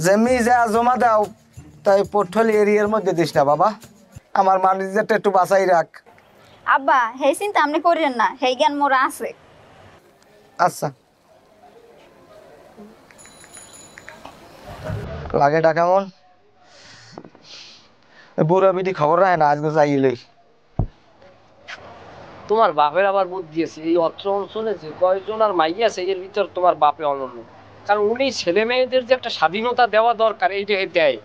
যেমি যা জমা দাও তাই পোর্টফোলিও এরিয়ার মধ্যে দিস না বাবা, আমার ম্যানেজারটা একটু বাঁচাই রাখ। আব্বা হেই চিন্তা আপনি করেন না, হেই জ্ঞান মোরা আছে। আচ্ছা, লাগে ডাকামন বুড়া বিটি খবর রায় না, আজকে যাইলেই। তোমার বাপের আবার বুদ্ধি আছে, এই অত্র অঞ্চলে যে কয়জন আর মাই আছে এর ভিতর তোমার বাপে অনন্য। কারণ উনি ছেলে মেয়েদের যে একটা স্বাধীনতা দেওয়া দরকার এইটা দেয়।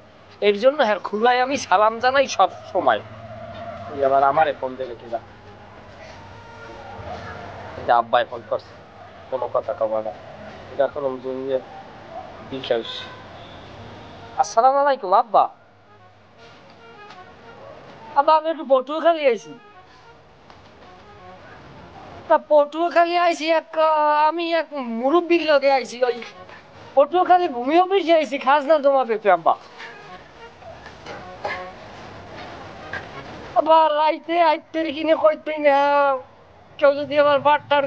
এর জন্য হ্যাঁ খুলায় আমি সালাম জানাই সব সময়। আবার আমারে ফোন দেবে কিনা, আব্বাই ফোন করছে, কোনো কথা কবা না। এটা এখন দুনিয়া বিশেষ। আসসালামু আলাইকুম আব্বা। আব্বা আমি একটু পটুয়াখালী আইছি। পটুয়াখালী আইছি আমি এক মুরব্বীর লগে আইছি। ওই পটুয়াখালী ভূমি অফিসে আইছি খাজনা জমা পেতে আব্বা। আবার রাইতে আইতে কিনে কইতে না কেউ যদি আবার বাট্টার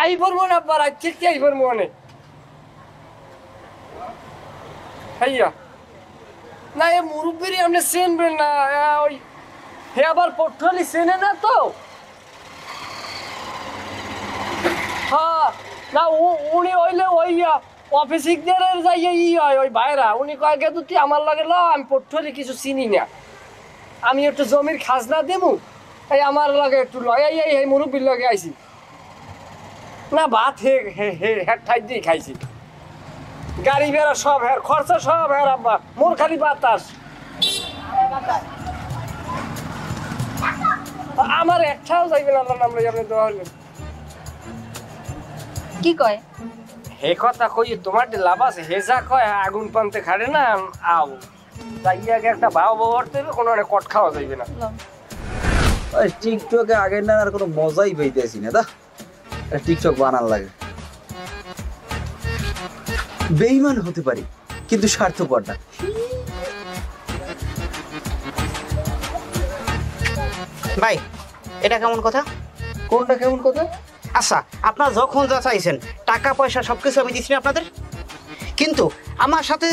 আই পড়বো না আব্বা, রাইতে কি আই পড়বো অনেক ভাইয়া। না এ মুরব্বীর আপনি চেনবেন না, ওই হে আবার পটুয়ালি চেনে না তো। হ্যাঁ না উনি হইলে ওই অফিসিকদের যাইয়ে হয় ওই ভাইরা, উনি কয়েক তুই আমার লাগে ল, আমি পটুয়ালি কিছু চিনি না, আমি একটু জমির খাজনা দেবো, এই আমার লাগে একটু লয় এই মুরব্বীর লগে আইছি। না ভাত হ্যাঁ ঠাই দিয়ে খাইছি, গাড়ি বেড়া সব হ্যাঁ খরচা সব হ্যাঁ আব্বা, মোর খালি বাতাস। আমার একটাও যাইবেন আল্লাহ নামে আপনি দেওয়া হইলেন। কি কয়? হে কথা কই তোমার লাভ আছে, হে যা কয় আগুন পানতে খাড়ে না আও যাইয়া একটা ভাও ব্যবহার করবে, কোনো কট খাওয়া যাইবে না। ওই টিকটকে আগের না আর কোনো মজাই পাইতেছি না। দা টিকটক বানার লাগে, বেঈমান হতে পারি কিন্তু স্বার্থপর না। ভাই এটা কেমন কথা? কোনটা কেমন কথা? আচ্ছা আপনারা যখন যা চাইছেন টাকা পয়সা সব কিছু আমি দিচ্ছি না আপনাদের, কিন্তু আমার সাথে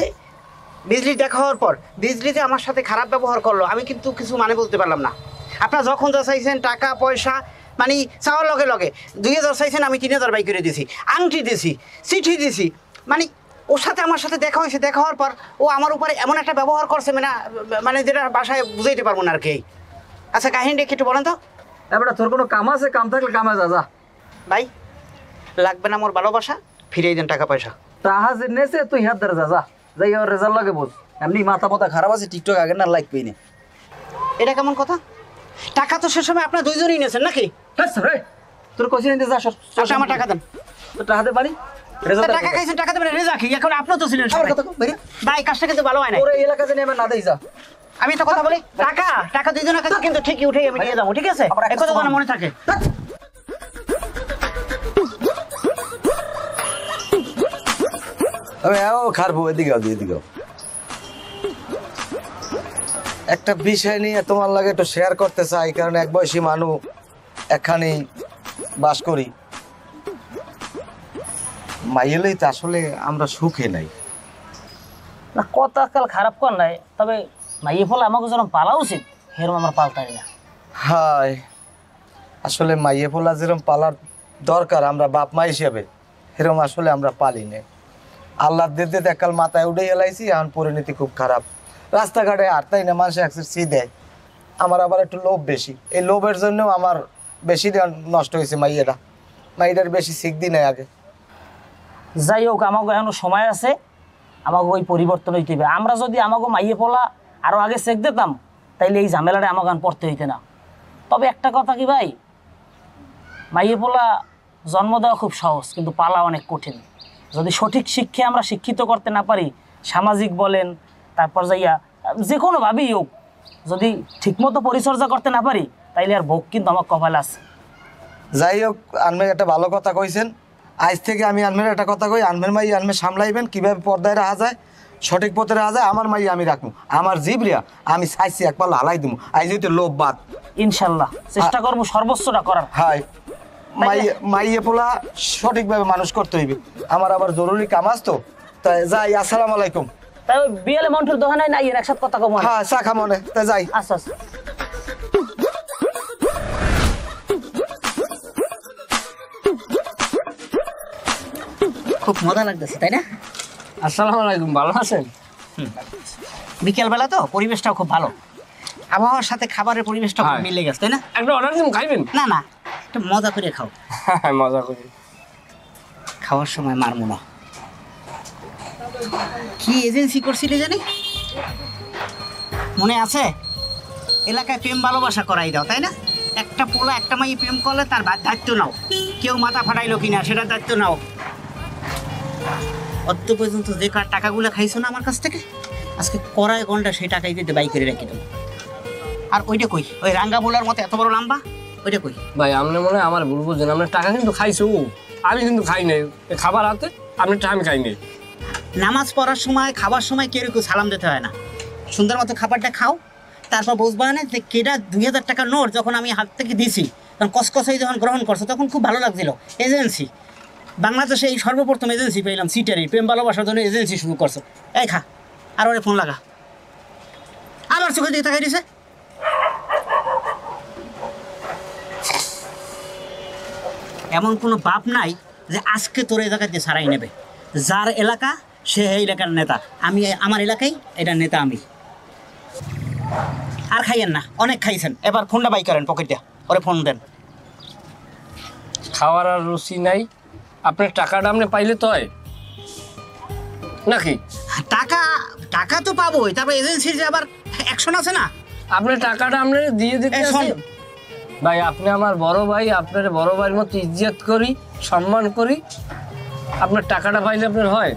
বিজলি দেখা হওয়ার পর বিজলিতে আমার সাথে খারাপ ব্যবহার করলো, আমি কিন্তু কিছু মানে বলতে পারলাম না। আপনারা যখন যা চাইছেন টাকা পয়সা মানে চাওয়ার লগে লগে 2000 চাইছেন আমি 3000 বাই করে দিছি, আংটি দিছি, চিঠি দিছি, মানে ওর সাথে আমার সাথে দেখা হয়েছে, দেখা হওয়ার পর ও আমার উপরে এমন একটা ব্যবহার করছে মানে যেটা বাসায় বুঝাইতে পারবো না আর কি। আচ্ছা কাহিনীটা একটু বলেন তো। এবার তোর কোনো কাম আছে? কাম থাকলে কামে যা। ভাই লাগবে না মোর ভালোবাসা, ফিরিয়ে দেন টাকা পয়সা। তাহাজের নেছে তুই হাত ধরে যা যাই আর রেজাল্ট লাগে বোঝ। এমনি মাথা মাথা খারাপ আছে, টিকটক আগে না লাইক পেই না। এটা কেমন কথা? টাকা তো সে সময় আপনার দুইজনই নিয়েছেন নাকি? তোর কোচিং নিতে যা আচ্ছা আমার টাকা দেন। টাকাতে পারি টাকা খাইছেন, টাকা দেবেন, রেজা কি এখন আপনিও তো ছিলেন আমার সাথে। কথা ভাই ভাই কাজটা কিন্তু ভালো হয় না। তোর এই এলাকাতে নেমে না দেই যা। আমি তো কথা বলি, টাকা টাকা দুইজনের কাছে কিন্তু ঠিকই উঠে আমি নিয়ে যাবো, ঠিক আছে? আবার একটা এই কথা সমান। মনে থাকে। আমি খারবো, এদিকে এদিকে একটা বিষয় নিয়ে তোমার লাগে একটু শেয়ার করতে চাই, কারণ এক বয়সী মানুষ একখানি বাস করি। মাইয়েলেই তো আসলে আমরা সুখে নাই। না কথা কাল খারাপ কর নাই, তবে মাইয়ে ফলে আমাকে যেরকম পালা উচিত সেরকম আমার পালতাই না। হায়, আসলে মাইয়ে পোলা যেরকম পালার দরকার আমরা বাপ মা হিসেবে, সেরকম আসলে আমরা পালি না। আল্লাহ দিতে একাল মাথায় উঠে এলাইছি, এখন পরিণতি খুব খারাপ। রাস্তাঘাটে হাঁটতাই না, মানুষ একসাথে সি দেয়। আমার আবার একটু লোভ বেশি, এই লোভের জন্য আমার বেশি নষ্ট হয়েছে মাইয়েটার বেশি শিখ দিই নাই আগে। যাই হোক, আমাকে এখনো সময় আছে, আমাকে ওই পরিবর্তন হইতে হবে। আমরা যদি আমাকে মাইয়ে পোলা আরও আগে চেক দিতাম, তাইলে এই ঝামেলাটা আমাকে আর পড়তে হইতে না। তবে একটা কথা কি ভাই, মাইয়ে পোলা জন্ম দেওয়া খুব সহজ, কিন্তু পালা অনেক কঠিন। যদি সঠিক শিক্ষা আমরা শিক্ষিত করতে না পারি, সামাজিক বলেন, তারপর যাইয়া যে কোনোভাবেই হোক, যদি ঠিকমতো পরিচর্যা করতে না পারি, তাইলে আর ভোগ কিন্তু আমার কপালে আছে। যাই হোক, আনমের একটা ভালো কথা কইছেন। আজ থেকে আমি আনমের একটা কথা কই, আনমের মাই আনমে সামলাইবেন, কীভাবে পর্দায় রাখা যায়, সঠিক পথে রাখা যায়। আমার মাই আমি রাখবো, আমার জিবরিয়া আমি চাইছি এক পাল্লা হালাই দিব। আজ হইতে লোভ বাদ, ইনশাল্লাহ চেষ্টা করবো সর্বোচ্চটা করার। হাই মাইয়ে পোলা সঠিকভাবে মানুষ করতে হইবে। আমার আবার জরুরি কাম আস তো, তাই যাই। আসসালামু আলাইকুম। তাই ওই বিয়ালে মন্টুর দোকানে নাই একসাথে কথা কম। হ্যাঁ, চা খামনে, তাই যাই। আচ্ছা আচ্ছা। খুব মজা লাগতেছে তাই না? আসসালামু আলাইকুম, ভালো আছেন? বিকেলবেলা তো পরিবেশটাও খুব ভালো, আবহাওয়ার সাথে খাবারের পরিবেশটা খুব হ্যাঁ। মিলে গেছে তাই না? একটা অর্ডার দিন, খাইবেন? না না, একটু মজা করে খাও। মজা করি। খাওয়ার সময় মারমু না। কি এজেন্সি করছিলি জানি, মনে আছে? এলাকায় প্রেম ভালোবাসা করাই দাও তাই না? একটা পোলা একটা মাই প্রেম করলে তার দায়িত্ব নাও, কেউ মাথা ফাটাইলো কিনা সেটার দায়িত্ব নাও। অত পর্যন্ত যে টাকাগুলো খাইছো না আমার কাছ থেকে, আজকে কড়াই ঘন্টা সেই টাকাই দিতে বাই করে রাখি দেবো। আর ওইটা কই, ওই রাঙ্গা বোলার মতো এত বড় লাম্বা, ওইটা কই? ভাই আপনি মনে হয় আমার ভুল বুঝছেন, আপনার টাকা কিন্তু খাইছো, আমি কিন্তু খাই নাই। খাবার হাতে আপনার টাকা আমি খাই নাই। নামাজ পড়ার সময় খাবার সময় কেউ কেউ সালাম দিতে হয় না, সুন্দর মতো খাবারটা খাও, তারপর বুঝবা না যে কেটা 2000 টাকার নোট যখন আমি হাত থেকে দিছি, তখন কসকসাই যখন গ্রহণ করছো তখন খুব ভালো লাগছিল। এজেন্সি বাংলাদেশে এই সর্বপ্রথম এজেন্সি পেলাম, সিটারি প্রেম ভালোবাসার জন্য এজেন্সি শুরু করছো। এই খা, আর ওরে ফোন লাগা। আবার চোখের দিকে তাকাই দিছে। এমন কোনো বাপ নাই যে আজকে তোর এই জায়গায় দিয়ে সারাই নেবে। যার এলাকা সে এই এলাকার নেতা, আমি আমার এলাকায় এটা নেতা আমি। আর খাইয়েন না, অনেক খাইছেন, এবার ফোনটা বাই করেন পকেটটা, ওরে ফোন দেন। খাওয়ার আর রুচি নাই, আপনার টাকাটা আপনি পাইলে তো হয় নাকি? টাকা টাকা তো পাবোই, তারপর এজেন্সির যে আবার অ্যাকশন আছে না। আপনার টাকাটা আপনি দিয়ে দিতে এই শোন। আছেন। ভাই আপনি আমার বড় ভাই, আপনার বড় ভাইয়ের মতো ইজ্জত করি, সম্মান করি। আপনার টাকাটা পাইলে আপনার হয়?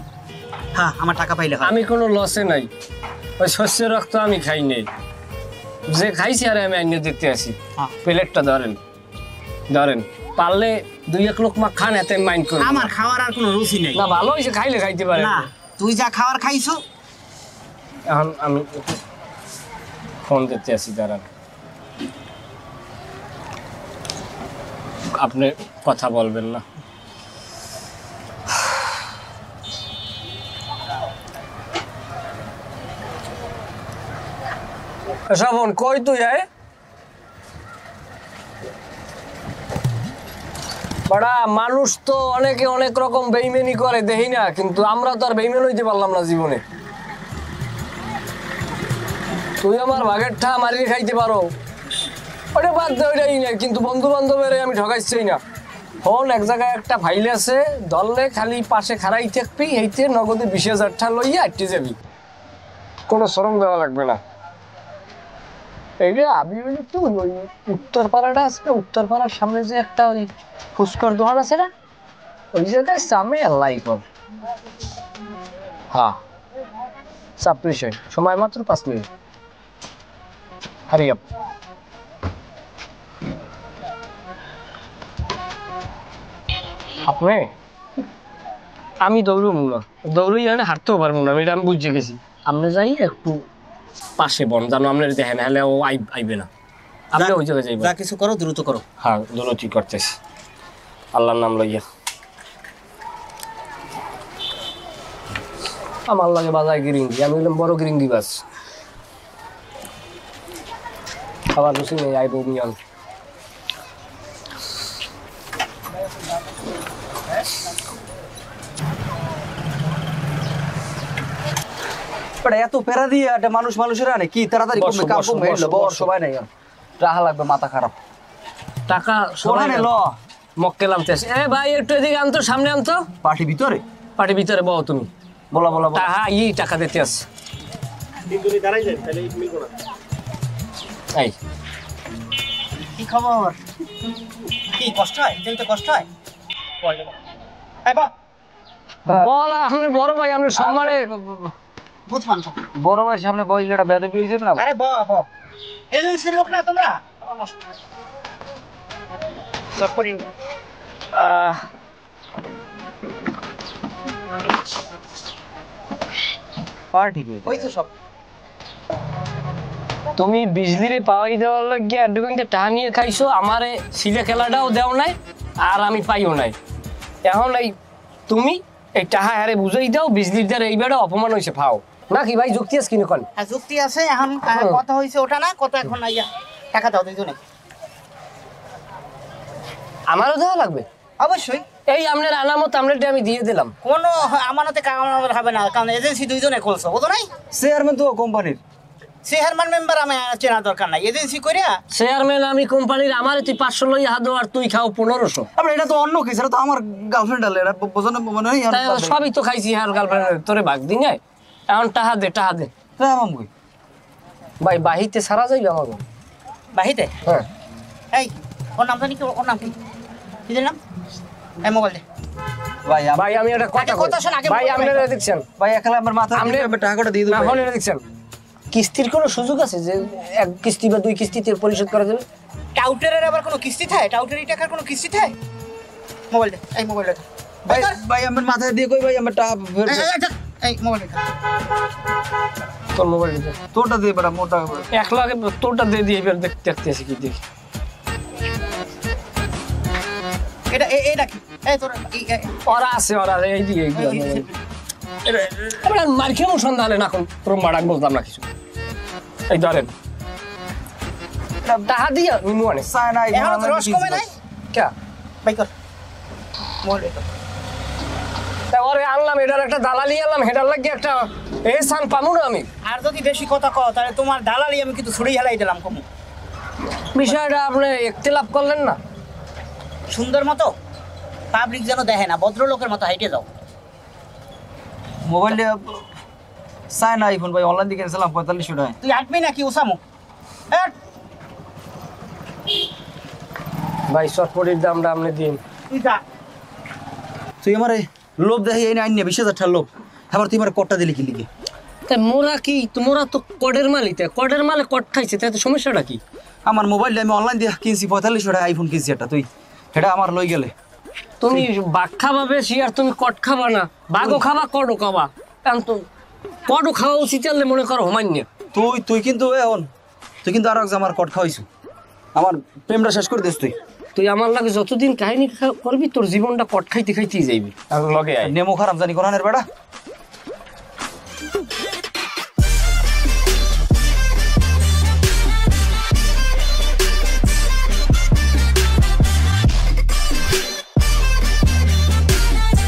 হ্যাঁ, আমার টাকা পাইলে হয়। আমি কোনো লসে নাই, ওই শস্যের রক্ত আমি খাই নেই, যে খাইছি আর আমি আইনে দিতে আসি। হ্যাঁ। প্লেটটা ধরেন, ধরেন, পারলে 2-1 লোক মা খান, এতে মাইন্ড করি আমার খাওয়ার আর কোনো রুচি নেই। না। ভালো হয়েছে, খাইলে খাইতে পারে না, তুই যা খাওয়ার খাইছো। এখন আমি ফোন দিতে আসি, দাঁড়ান। আপনি কথা বলবেন না? শ্রাবণ কই তুই? বড়া মানুষ তো অনেকে অনেক রকম বেইমানি করে দেখি না, কিন্তু আমরা তো আর বেইমান হইতে পারলাম না জীবনে। তুই আমার ভাগের ঠা মারিয়ে খাইতে পারো, ওটা বাদ দে, ওইটাই না, কিন্তু বন্ধু বান্ধবের আমি ঠকাইছি না। ফোন এক জায়গায় একটা ফাইল আছে, ধরলে খালি পাশে খাড়াই থাকবি, এইতে নগদে 20,000 টাকা লইয়া আটটি যাবি, কোনো শ্রম দেওয়া লাগবে না। এইটা আমি একটু ওই উত্তরপাড়াটা আছে না, উত্তরপাড়ার সামনে যে একটা ওই ফুচকার দোকান আছে না, ওই জায়গায় সামনে আল্লাহ কর। হ্যাঁ সাপ্রিশন, সময় মাত্র 5 মিনিট। Hurry up. আপনি আমি দৌড়বো না, দৌড়ই জানে হাঁটতেও পারবো না, এটা আমি বুঝে গেছি। আপনি যাই একটু পাশে বন, জানো আপনার দেখেন, হলে ও আইবে না। আপনি ওই জায়গায় যাইবেন, যা কিছু করো দ্রুত করো। হ্যাঁ দ্রুত ঠিক করতেছি, আল্লাহর নাম লইয়া। আমার লাগে বাজায় গিরিঙ্গি, আমি বললাম বড় গিরিঙ্গি বাস, খাবার কিছু নেই, আইব মিয়ান। এত প্যারা দিয়ে একটা মানুষের আনে কি তাড়াতাড়ি করবে, কাম কমবে, বর সবাই নাই রাহা লাগবে, মাথা খারাপ। টাকা সবাই ল মক্কেল আনতেছে। এ ভাই একটু এদিকে আনতো, সামনে আনতো, পার্টি ভিতরে পার্টির ভিতরে বও তুমি। বলা বলা হ্যাঁ টাকা দিতে আস। এই কি খবর? কি কষ্ট হয়? যেতে কষ্ট হয়? বল, আপনি বড় ভাই, আপনি সম্মানে বুঝবান বড় ভাই সামনে বইলেটা বেঁধে পেয়েছেন না। আরে বাবা এজেন্সির লোক না তোমরা? সব করি পার্টি ওই তো সব। তুমি বিজলিরে পাওয়াই দেওয়ার লাগিয়ে দোকানতে টাকা নিয়ে খাইছো, আমারে সিলে খেলাটাও দেও নাই, আর আমি পাইও নাই। এখন এই তুমি এই টাকা হারে বুঝাই দাও, বিজলির দ্বারা এইবারে অপমান হয়েছে ফাও নাকি ভাই? যুক্তি আছে কিনে কন? হ্যাঁ যুক্তি আছে, এখন কথা হয়েছে ওটা না, কথা এখন আইয়া টাকা দাও দুইজনে। আমারও দেওয়া লাগবে অবশ্যই। এই আপনার আনামত আমলেটে আমি দিয়ে দিলাম। কোনো আমানতে কামানোর হবে না, কারণ এজেন্সি দুইজনে খুলছো, বুঝো নাই? চেয়ারম্যান তো কোম্পানির, চেয়ারম্যান মেম্বার আমি চেনা দরকার নাই, এজেন্সি করিয়া চেয়ারম্যান আমি কোম্পানির, আমারে তুই 500 লইয়া হাত আর তুই খাও 1500। আবার এটা তো অন্য কিছু, এটা তো আমার গার্লফ্রেন্ড আলে, এটা বোঝানো মনে হয় তাই সবই তো খাইছি, আর গার্লফ্রেন্ড তোরে ভাগ দিন যায়। এখন টাহা দে, টাহা দে ভাই, বাহিতে সারা যাইবে আমাকে বাহিতে। হ্যাঁ এই ওর নাম জানি কি? ওর নাম কি? কি নাম? এই মোবাইল দে ভাই ভাই, আমি একটা কথা কথা শোন আগে। ভাই, আপনারা দেখছেন ভাই একালে আমার মাথা টাকাটা দিয়ে না দেবো। হলে দেখছেন কিস্তির কোনো সুযোগ আছে যে এক কিস্তি বা 2 কিস্তিতে পরিশোধ করা যাবে? টাউটারের আবার কোনো কিস্তি থাকে? টাউটারি টাকার কোনো কিস্তি থাকে? মোবাইল দে, এই মোবাইল দে। ভাই ভাই আমার মাথায় দিয়ে কই ভাই আমার টাকা এই মোবাইল দে। তোর মোবাইল দিতে তোরটা দিয়ে বেটা মোটা 1 লাখ তোরটা দিয়ে দিয়ে এবার দেখতেছি কি দেখি। এটা এটা কি? এই তোর ওরা আছে, ওরা এই দিকে এবার মার খেয়েও সন্ধানে না, এখন রুম ভাড়া বলতাম না কিছু। এই ধরেন টাকা দিয়া নিমু আনে চায় না এখন তো রস কমে নাই। কে বাই কর মোবাইল দে। তা ওরে আনলাম, এটার একটা দালালি আনলাম, হেটার লাগিয়ে একটা এই সান পামু না আমি। আর যদি বেশি কথা কও তাহলে তোমার দালালি আমি কিন্তু ছুড়ে হেলাই দিলাম কমু। বিষয়টা আপনি একতলাপ করলেন না? সুন্দর মতো পাবলিক যেন দেখে না, ভদ্রলোকের মতো হাইটে যাও। মোবাইল চায় না আইফোন ভাই, অনলাইন দিয়ে কিনেছিলাম 4500 টাকায়। তুই হাঁটবি নাকি ওসামু? ভাই চটপটির দামটা আপনি দিন। তুই যা। তুই আমার লোভ দেখি এই আইন 20,000 টাকার লোভ, আবার তুই আমার কটটা দিলি কি লিখে? তাই মোরা কি, তোমরা তো কডের মালিতে, কডের মালে কট খাইছে, তাই তো সমস্যাটা কি? আমার মোবাইলটা আমি অনলাইন দিয়ে কিনছি 4500 টাকা আইফোন কিনছি একটা, তুই এটা আমার লই গেলে। তুমি বাঘ খাবা বেশি, আর তুমি কট খাবা না, বাঘও খাবা কডও খাবা, কারণ তো কডও খাওয়া উচিত হলে মনে করো হোমান্য। তুই কিন্তু এখন তুই কিন্তু আরো আমার কট খাওয়াইছু, আমার প্রেমটা শেষ করে দিস তুই। তুই আমার লাগে যতদিন কাহিনী করবি, তোর জীবনটা কট খাইতে খাইতেই যাইবি। লগে আয়, নেমো খারাপ জানি কোরআনের বেড়া।